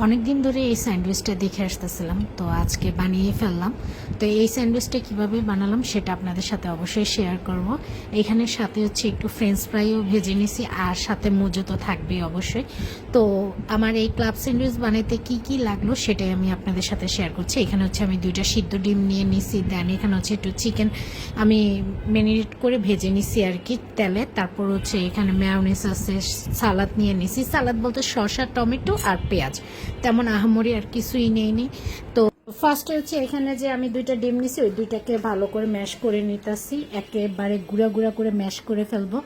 অনেক দিন ধরে এই স্যান্ডউইচটা দেখে আসতেছিলাম, তো আজকে বানিয়ে ফেললাম। তো এই স্যান্ডউইচটা কিভাবে বানালাম সেটা আপনাদের সাথে অবশ্যই শেয়ার করব। এখানে সাথে হচ্ছে একটু ফ্রেঞ্চ ফ্রাইও ভেজে নিছি, আর সাথে মজু তো থাকবেই অবশ্যই। তো আমার এই ক্লাব স্যান্ডউইচ বানাইতে কি কি লাগলো সেটাই আমি আপনাদের সাথে শেয়ার করছি। এখানে হচ্ছে আমি 2টা সিদ্ধ ডিম নিয়ে নিছি, দেন এখানে হচ্ছে একটু চিকেন আমি ম্যারিনেট করে ভেজে নিছি আর কি তেলে। তারপর হচ্ছে এখানে মেয়োনিজ আছে, সালাদ নিয়ে নিছি। সালাদ বলতে শসা, টমেটো আর পেঁয়াজ, তেমন আহামরি আর কিছুই নেইনি। তো ফার্স্টে হচ্ছে এখানে যে আমি 2টা ডিম নিছি, ওই 2টাকে ভালো করে ম্যাশ করে নিতেছি, একেবারে গুঁড়া গুঁড়া করে ম্যাশ করে ফেলবো।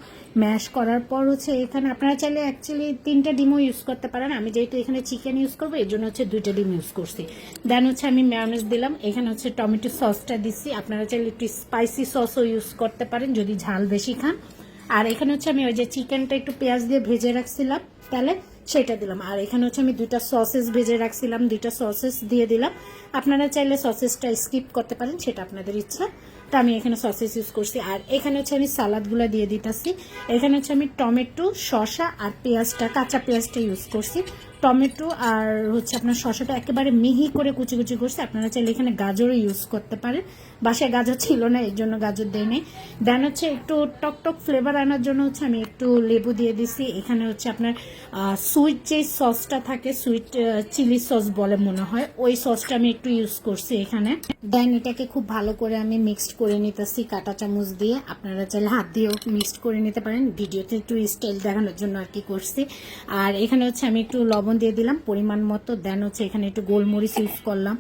ম্যাশ করার পর হচ্ছে এখানে আপনারা চাইলে অ্যাকচুয়ালি 3টা ডিমও ইউজ করতে পারেন। আমি যেহেতু এখানে চিকেন ইউজ করবো এই জন্য হচ্ছে 2টা ডিম ইউজ করছি। দেন হচ্ছে আমি মেয়োনিজ দিলাম, এখানে হচ্ছে টমেটো সসটা দিচ্ছি। আপনারা চাইলে একটু স্পাইসি সসও ইউজ করতে পারেন যদি ঝাল বেশি খান। আর এখানে হচ্ছে আমি ওই যে চিকেনটা একটু পেঁয়াজ দিয়ে ভেজে রাখছিলাম তাহলে সেটা দিলাম। আর এখানে হচ্ছে আমি 2টা সসেস ভেজে রাখছিলাম, 2টা সসেস দিয়ে দিলাম। আপনারা চাইলে সসেসটা স্কিপ করতে পারেন, সেটা আপনাদের ইচ্ছা। তো আমি এখানে সসেস ইউজ করছি। আর এখানে হচ্ছে আমি সালাদগুলো দিয়ে দিতেছি। এখানে হচ্ছে আমি টমেটো, শসা আর পেঁয়াজটা, কাঁচা পেঁয়াজটা ইউজ করছি। টমেটো আর হচ্ছে আপনার শসাটা একেবারে মিহি করে কুচি কুচি করছি। আপনারা চাইলে এখানে গাজরও ইউজ করতে পারেন, বাসায় গাজর ছিল না এই জন্য গাজর দেয় নেই। দেন হচ্ছে একটু টক টক ফ্লেভার আনার জন্য হচ্ছে আমি একটু লেবু দিয়ে দিছি। এখানে হচ্ছে আপনার সুইট যে সসটা থাকে, সুইট চিলি সস বলে মনে হয়, ওই সসটা আমি একটু ইউজ করছি এখানে। দেন এটাকে খুব ভালো করে আমি মিক্সড করে নিতেছি কাঁটা চামচ দিয়ে। আপনারা চাইলে হাত দিয়েও মিক্সড করে নিতে পারেন, ভিডিওতে একটু স্টাইল দেখানোর জন্য আর কি করছি। আর এখানে হচ্ছে আমি একটু লবণ দিয়ে দিলাম পরিমাণ মতো। দেন হচ্ছে এখানে একটু গোলমরিচ ইউজ করলাম।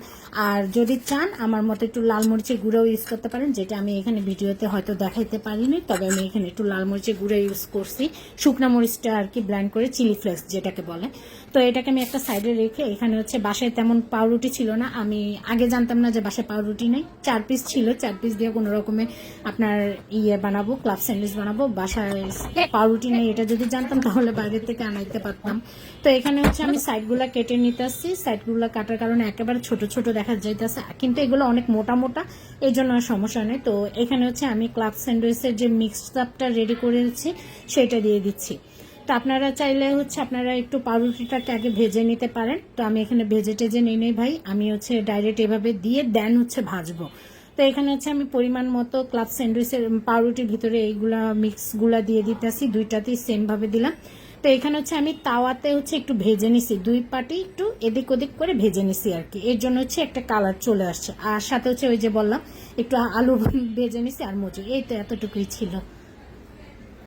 আর যদি চান আমার মতো একটু লাল মরিচের গুঁড়াও ইউজ করতে পারেন, যেটা আমি এখানে ভিডিওতে হয়তো দেখাইতে পারিনি, তবে আমি এখানে একটু লাল মরিচের গুঁড়া ইউজ করছি। শুকনা মরিচটা আর কি ব্লেন্ড করে, চিলি ফ্লেক্স যেটাকে বলে। তো এটাকে আমি একটা সাইডে রেখে এখানে হচ্ছে বাসায় তেমন পাউরুটি ছিল না, আমি আগে জানতাম না যে বাসায় পাউরুটি নেই। 4 পিস ছিল, 4 পিস দিয়ে কোনো রকমে আপনার বানাবো, ক্লাব স্যান্ডউইচ বানাবো। বাসায় পাউরুটি নেই, এটা যদি জানতাম তাহলে বাইরে থেকে আনাইতে পারতাম। তো এখানে হচ্ছে আমি সাইডগুলা কেটে নিতেছি। সাইডগুলা কাটার কারণে একেবারে ছোট ছোট দেখা যাইতেছে, কিন্তু এগুলো অনেক মোটা মোটা, এই জন্য সমস্যা নেই। তো এখানে হচ্ছে আমি ক্লাব স্যান্ডউইচের যে মিক্সড আপটা রেডি করেছি সেটা দিয়ে দিচ্ছি। তো আপনারা চাইলে হচ্ছে আপনারা একটু পাউরুটিটাকে আগে ভেজে নিতে পারেন। তো আমি এখানে ভেজে টেজে নিই নেই ভাই, আমি হচ্ছে ডাইরেক্ট এভাবে দিয়ে দেন হচ্ছে ভাজবো। তো এখানে হচ্ছে আমি পরিমাণ মতো ক্লাব স্যান্ডউইচের পাউরুটির ভিতরে এইগুলা মিক্সগুলা দিয়ে দিতেছি, 2টাতেই সেমভাবে দিলাম। তো এখানে হচ্ছে আমি তাওয়াতে হচ্ছে একটু ভেজে নিছি, 2 পাটি একটু এদিক ওদিক করে ভেজে নিছি আর কি, এর জন্য হচ্ছে একটা কালার চলে আসছে। আর সাথে হচ্ছে ওই যে বললাম একটু আলু ভেজে নিছি আর মজু, এই তো এতটুকুই ছিল।